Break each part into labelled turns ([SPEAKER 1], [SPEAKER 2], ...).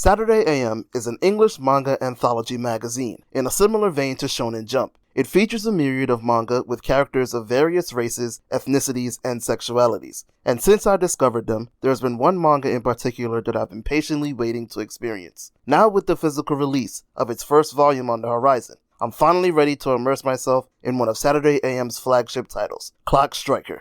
[SPEAKER 1] Saturday AM is an English manga anthology magazine, in a similar vein to Shonen Jump. It features a myriad of manga with characters of various races, ethnicities, and sexualities. And since I discovered them, there's been one manga in particular that I've been patiently waiting to experience. Now with the physical release of its first volume on the horizon, I'm finally ready to immerse myself in one of Saturday AM's flagship titles, Clock Striker.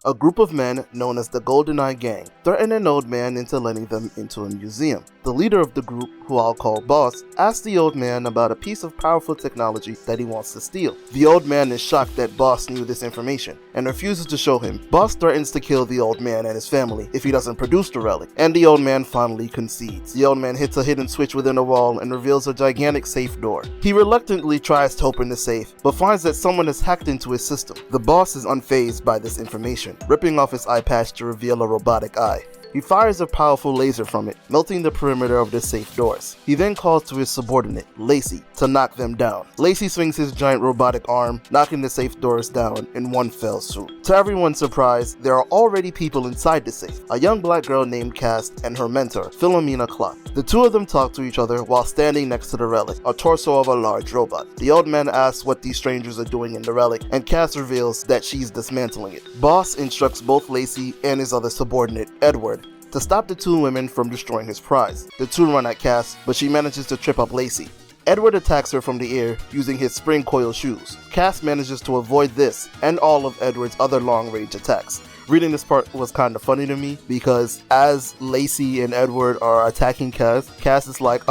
[SPEAKER 1] A group of men known as the GoldenEye Gang threaten an old man into letting them into a museum. The leader of the group, who I'll call Boss, asks the old man about a piece of powerful technology that he wants to steal. The old man is shocked that Boss knew this information and refuses to show him. Boss threatens to kill the old man and his family if he doesn't produce the relic, and the old man finally concedes. The old man hits a hidden switch within a wall and reveals a gigantic safe door. He reluctantly tries to open the safe, but finds that someone has hacked into his system. The boss is unfazed by this information, ripping off his eye patch to reveal a robotic eye. He fires a powerful laser from it, melting the perimeter of the safe doors. He then calls to his subordinate, Lacey, to knock them down. Lacey swings his giant robotic arm, knocking the safe doors down in one fell swoop. To everyone's surprise, there are already people inside the safe, a young black girl named Cass and her mentor, Philomena Clock. The two of them talk to each other while standing next to the relic, a torso of a large robot. The old man asks what these strangers are doing in the relic, and Cass reveals that she's dismantling it. Boss instructs both Lacey and his other subordinate, Edward, to stop the two women from destroying his prize. The two run at Cass, but she manages to trip up Lacey. Edward attacks her from the air using his spring coil shoes. Cass manages to avoid this and all of Edward's other long-range attacks. Reading this part was kind of funny to me because as Lacey and Edward are attacking Cass, Cass is like,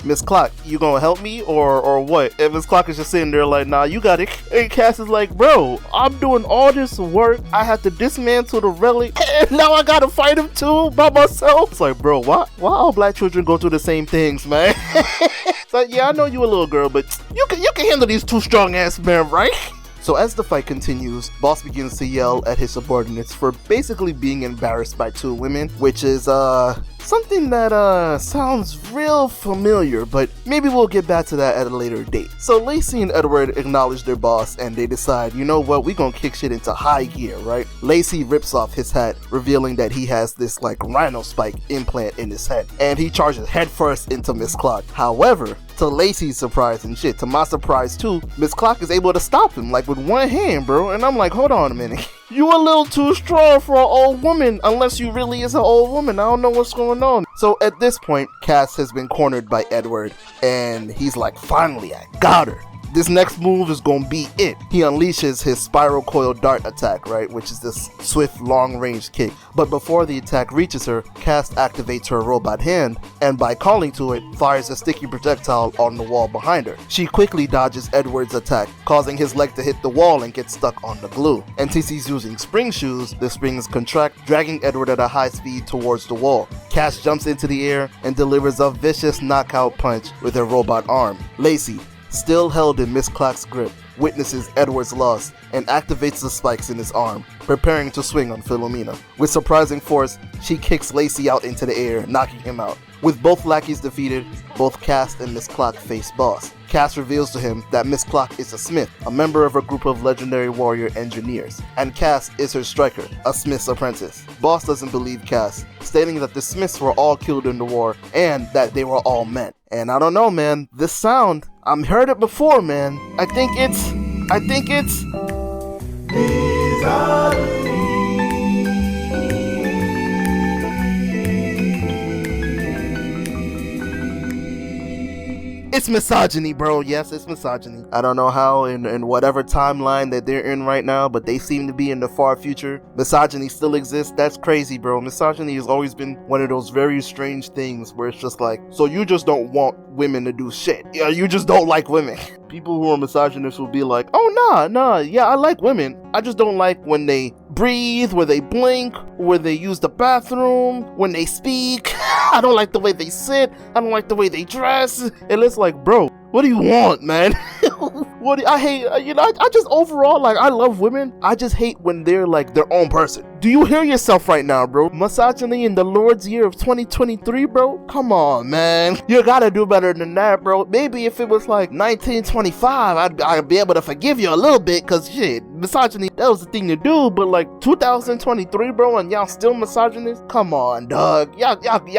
[SPEAKER 1] Miss Clock, you gonna help me or what? And Miss Clock is just sitting there like, nah, you got it. And Cass is like, bro, I'm doing all this work. I had to dismantle the relic and now I gotta fight him too by myself. It's like, bro, why all black children go through the same things, man? It's like, yeah, I know you a little girl, but you can handle these two strong ass men, right? So as the fight continues, Boss begins to yell at his subordinates for basically being embarrassed by two women, which is something that sounds real familiar, but maybe we'll get back to that at a later date. So Lacey and Edward acknowledge their boss and they decide, you know what, we gonna kick shit into high gear, right? Lacey rips off his hat, revealing that he has this like rhino spike implant in his head, and he charges headfirst into Miss Clock. However, to Lacey's surprise and shit, to my surprise too, Miss Clock is able to stop him like with one hand, bro, and I'm like, hold on a minute. You a little too strong for an old woman, unless you really is an old woman. I don't know what's going on. So at this point, Cass has been cornered by Edward, and he's like, finally, I got her. This next move is gonna be it. He unleashes his spiral coil dart attack, right, which is this swift long-range kick. But before the attack reaches her, Cass activates her robot hand, and by calling to it, fires a sticky projectile on the wall behind her. She quickly dodges Edward's attack, causing his leg to hit the wall and get stuck on the glue. And since he's using spring shoes, the springs contract, dragging Edward at a high speed towards the wall. Cass jumps into the air and delivers a vicious knockout punch with her robot arm. Lacey, still held in Miss Clock's grip, witnesses Edward's loss and activates the spikes in his arm, preparing to swing on Philomena. With surprising force, she kicks Lacey out into the air, knocking him out. With both lackeys defeated, both Cass and Miss Clock face Boss. Cass reveals to him that Miss Clock is a smith, a member of a group of legendary warrior engineers, and Cass is her striker, a smith's apprentice. Boss doesn't believe Cass, stating that the smiths were all killed in the war and that they were all men. And I don't know, man, this sound, I've heard it before, man. I think it's It's misogyny, bro. Yes, it's misogyny. I don't know how in whatever timeline that they're in right now, but they seem to be in the far future. Misogyny still exists. That's crazy, bro. Misogyny has always been one of those very strange things where it's just like, so you just don't want women to do shit. Yeah, you just don't like women. People who are misogynists will be like, oh, nah, yeah, I like women. I just don't like when they breathe, where they blink, where they use the bathroom, when they speak. I don't like the way they sit. I don't like the way they dress. And it's like, bro, what do you want, man? I hate, I just overall, like, I love women. I just hate when they're like their own person. Do you hear yourself right now, bro? Misogyny in the Lord's year of 2023, bro? Come on, man. You gotta do better than that, bro. Maybe if it was like 1925, I'd be able to forgive you a little bit, cause shit, misogyny, that was the thing to do. But like 2023, bro, and y'all still misogynist? Come on, dog. Y'all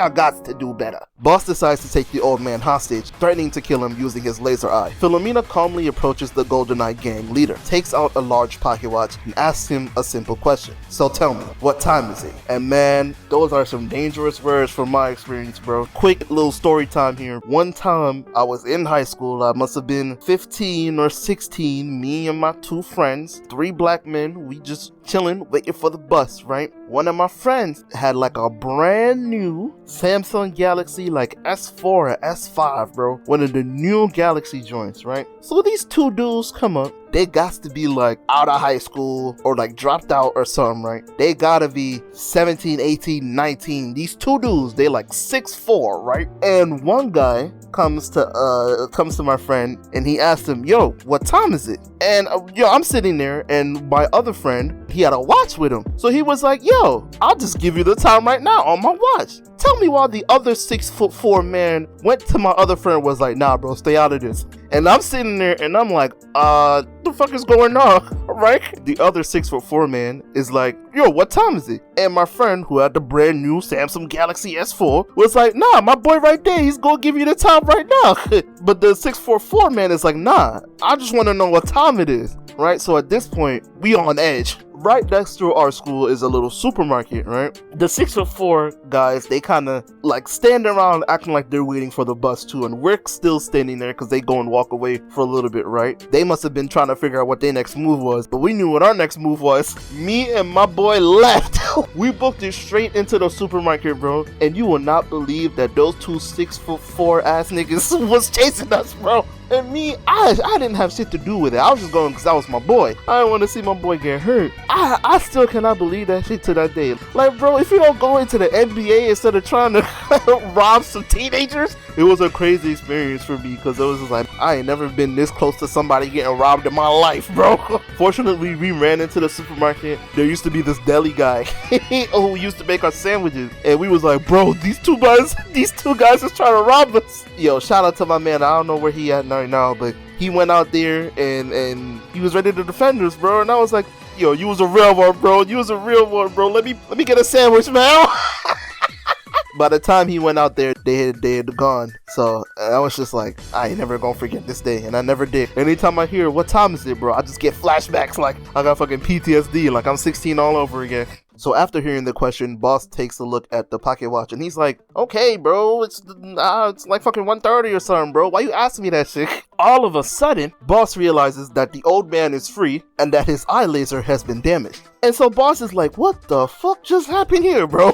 [SPEAKER 1] got to do better. Boss decides to take the old man hostage, threatening to kill him using his laser eye. Philomena calmly approaches the GoldenEye gang leader, takes out a large pocket watch, and asks him a simple question. So tell me, what time is it? And man, those are some dangerous words from my experience, bro. Quick little story time here. One time, I was in high school. I must have been 15 or 16. Me and my two friends, 3 black men, we just chilling, waiting for the bus, right? One of my friends had like a brand new Samsung Galaxy like S4 or S5, bro. One of the new Galaxy joints, right? So these 2 dudes come up. They got to be like out of high school or like dropped out or something, right? They gotta be 17, 18, 19. These 2 dudes, they like 6'4", right? And one guy comes to my friend and he asked him, yo, what time is it? And I'm sitting there, and my other friend, he had a watch with him. So he was like, yo, I'll just give you the time right now on my watch. Tell me why the other 6'4" man went to my other friend and was like, nah, bro, stay out of this. And I'm sitting there and I'm like, the fuck is going on, right? The other 6'4" man is like, yo, what time is it? And my friend, who had the brand new Samsung Galaxy S4, was like, nah, my boy right there, he's gonna give you the time right now. But the 6'4" man is like, nah, I just want to know what time it is, right? So at this point, we on edge. Right next to our school is a little supermarket, right? The 6'4" guys, they kind of like stand around acting like they're waiting for the bus too, and we're still standing there because they go and walk away for a little bit, right? They must have been trying to figure out what their next move was, but we knew what our next move was. Me and my boy left. We booked it straight into the supermarket, bro, and you will not believe that those 2 6'4" ass niggas was chasing us, bro. And me, I didn't have shit to do with it. I was just going because that was my boy. I didn't want to see my boy get hurt. I still cannot believe that shit to that day. Like, bro, if you don't go into the NBA instead of trying to rob some teenagers, it was a crazy experience for me, because it was just like, I ain't never been this close to somebody getting robbed in my life, bro. Fortunately, we ran into the supermarket. There used to be this deli guy who used to make our sandwiches, and we was like, bro, these two guys is trying to rob us. Yo, shout out to my man. I don't know where he at right now, but he went out there and he was ready to defend us, bro. And I was like, yo, you was a real one, bro. You was a real one, bro. Let me get a sandwich, man. By the time he went out there, they had gone. So I was just like, I ain't never gonna forget this day, and I never did. Anytime I hear what time is it, bro, I just get flashbacks like I got fucking PTSD, like I'm 16 all over again. So after hearing the question, Boss takes a look at the pocket watch and he's like, okay, bro, it's like fucking 1:30 or something, bro. Why you asking me that shit? All of a sudden, Boss realizes that the old man is free and that his eye laser has been damaged. And so Boss is like, what the fuck just happened here, bro?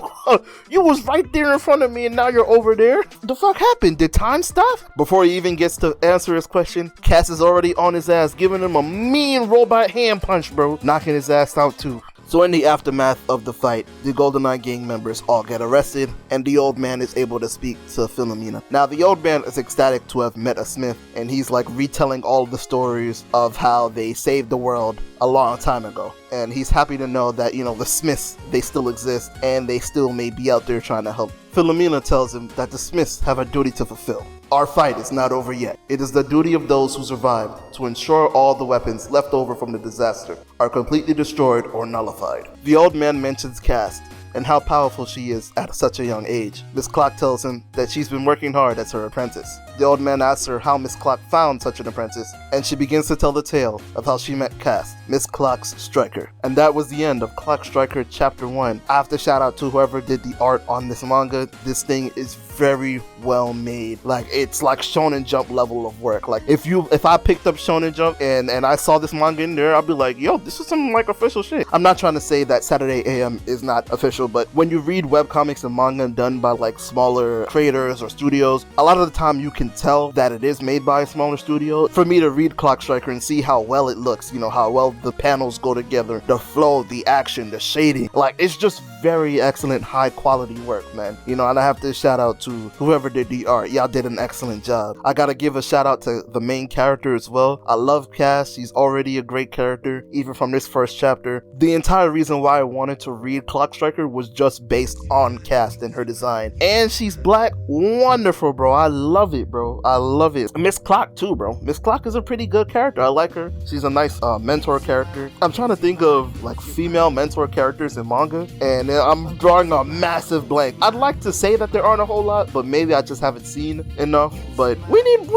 [SPEAKER 1] You was right there in front of me and now you're over there? The fuck happened? Did time stop? Before he even gets to answer his question, Cass is already on his ass, giving him a mean robot hand punch, bro, knocking his ass out too. So in the aftermath of the fight, the GoldenEye gang members all get arrested, and the old man is able to speak to Philomena. Now, the old man is ecstatic to have met a Smith, and he's like retelling all the stories of how they saved the world a long time ago. And he's happy to know that, you know, the Smiths, they still exist, and they still may be out there trying to help. Philomena tells him that the Smiths have a duty to fulfill. Our fight is not over yet. It is the duty of those who survived to ensure all the weapons left over from the disaster are completely destroyed or nullified. The old man mentions Cass and how powerful she is at such a young age. Miss Clock tells him that she's been working hard as her apprentice. The old man asks her how Miss Clock found such an apprentice, and she begins to tell the tale of how she met Cass, Miss Clock's striker. And that was the end of Clock Striker Chapter 1. I have to shout out to whoever did the art on this manga. This thing is very well made. Like, it's like Shonen Jump level of work. Like, if I picked up Shonen Jump and I saw this manga in there, I'd be like, yo, this is some like official shit. I'm not trying to say that Saturday AM is not official, but when you read webcomics and manga done by like smaller creators or studios, a lot of the time you can can tell that it is made by a smaller studio. For me to read Clock Striker and see how well it looks, how well the panels go together, the flow, the action, the shading, like, it's just very excellent, high quality work, man. And I have to shout out to whoever did the art. Y'all did an excellent job. I gotta give a shout out to the main character as well. I love Cass. She's already a great character, even from this first chapter. The entire reason why I wanted to read Clock Striker was just based on Cass and her design. And she's black. Wonderful, bro. I love it, bro. I love it. Miss Clock too, bro. Miss Clock is a pretty good character. I like her. She's a nice mentor character. I'm trying to think of like female mentor characters in manga, and I'm drawing a massive blank. I'd like to say that there aren't a whole lot, but maybe I just haven't seen enough. But we need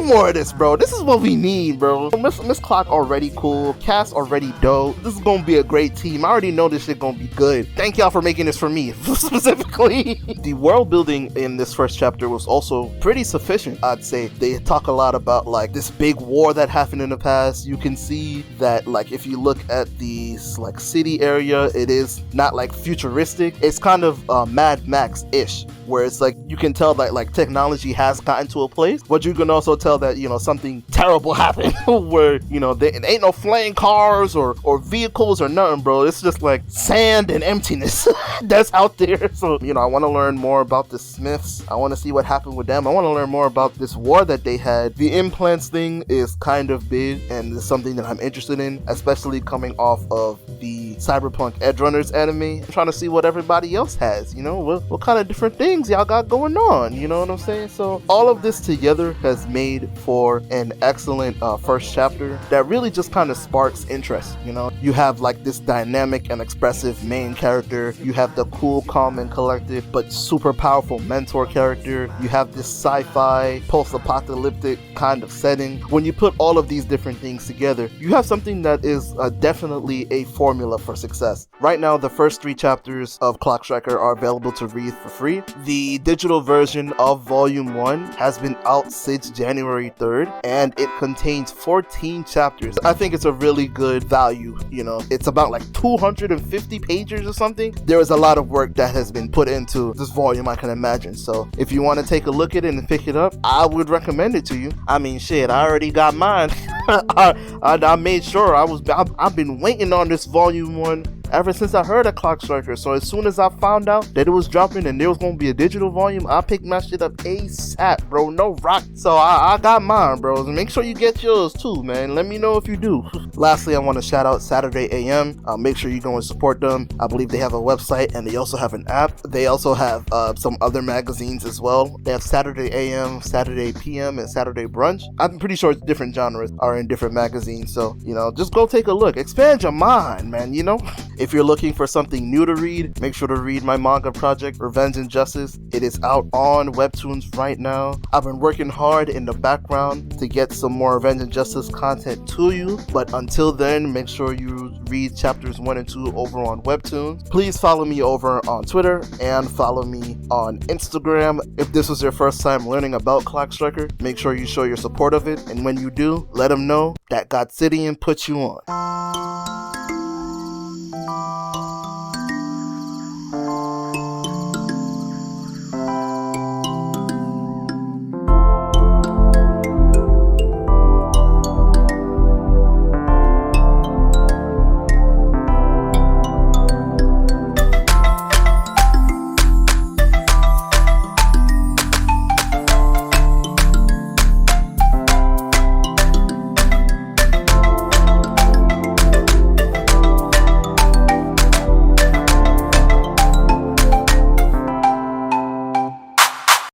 [SPEAKER 1] more of this, bro. This is what we need, bro. Miss Clock already cool. Cass already dope. This is gonna be a great team. I already know this shit gonna be good. Thank y'all for making this for me, specifically. The world building in this first chapter was also pretty sufficient, I'd say. They talk a lot about like this big war that happened in the past. You can see that like if you look at the like city area, it is not like futuristic. It's kind of Mad Max-ish, where it's like you can tell that like technology has gotten to a place, but you can also tell that something terrible happened where there ain't no flying cars or vehicles or nothing, bro. It's just like sand and emptiness that's out there. So I want to learn more about the Smiths. I want to see what happened with them. I want to learn more about this war that they had. The implants thing is kind of big, and it's something that I'm interested in, especially coming off of the Cyberpunk Edgerunners anime. I'm trying to see what everybody else has, what kind of different things y'all got going on, you know what I'm saying? So all of this together has made for an excellent first chapter that really just kind of sparks interest. You have like this dynamic and expressive main character. You have the cool, calm, and collected but super powerful mentor character. You have this sci-fi post-apocalyptic kind of setting. When you put all of these different things together, you have something that is definitely a formula for success. Right now, the first 3 chapters of Clock Striker are available to read for free. The digital version of Volume 1 has been out since January 3rd, and it contains 14 chapters. I think it's a really good value. It's about like 250 pages or something. There is a lot of work that has been put into this volume, I can imagine. So if you want to take a look at it and pick it up, I would recommend it to you. I mean, shit, I already got mine. I made sure I've been waiting on this Volume 1 ever since I heard of Clock Striker. So as soon as I found out that it was dropping and there was gonna be a digital volume, I picked my shit up ASAP, bro. No rock. So I got mine, bro. Make sure you get yours too, man. Let me know if you do. Lastly, I want to shout out Saturday AM. Make sure you go and support them. I believe they have a website and they also have an app. They also have some other magazines as well. They have Saturday AM, Saturday PM, and Saturday Brunch. I'm pretty sure different genres are in different magazines. So, just go take a look. Expand your mind, man, If you're looking for something new to read, make sure to read my manga project, Revenge and Justice. It is out on Webtoons right now. I've been working hard in the background to get some more Revenge and Justice content to you, but until then, make sure you read chapters 1 and 2 over on Webtoons. Please follow me over on Twitter and follow me on Instagram. If this was your first time learning about Clock Striker, make sure you show your support of it, and when you do, let them know that Godsidian put you on.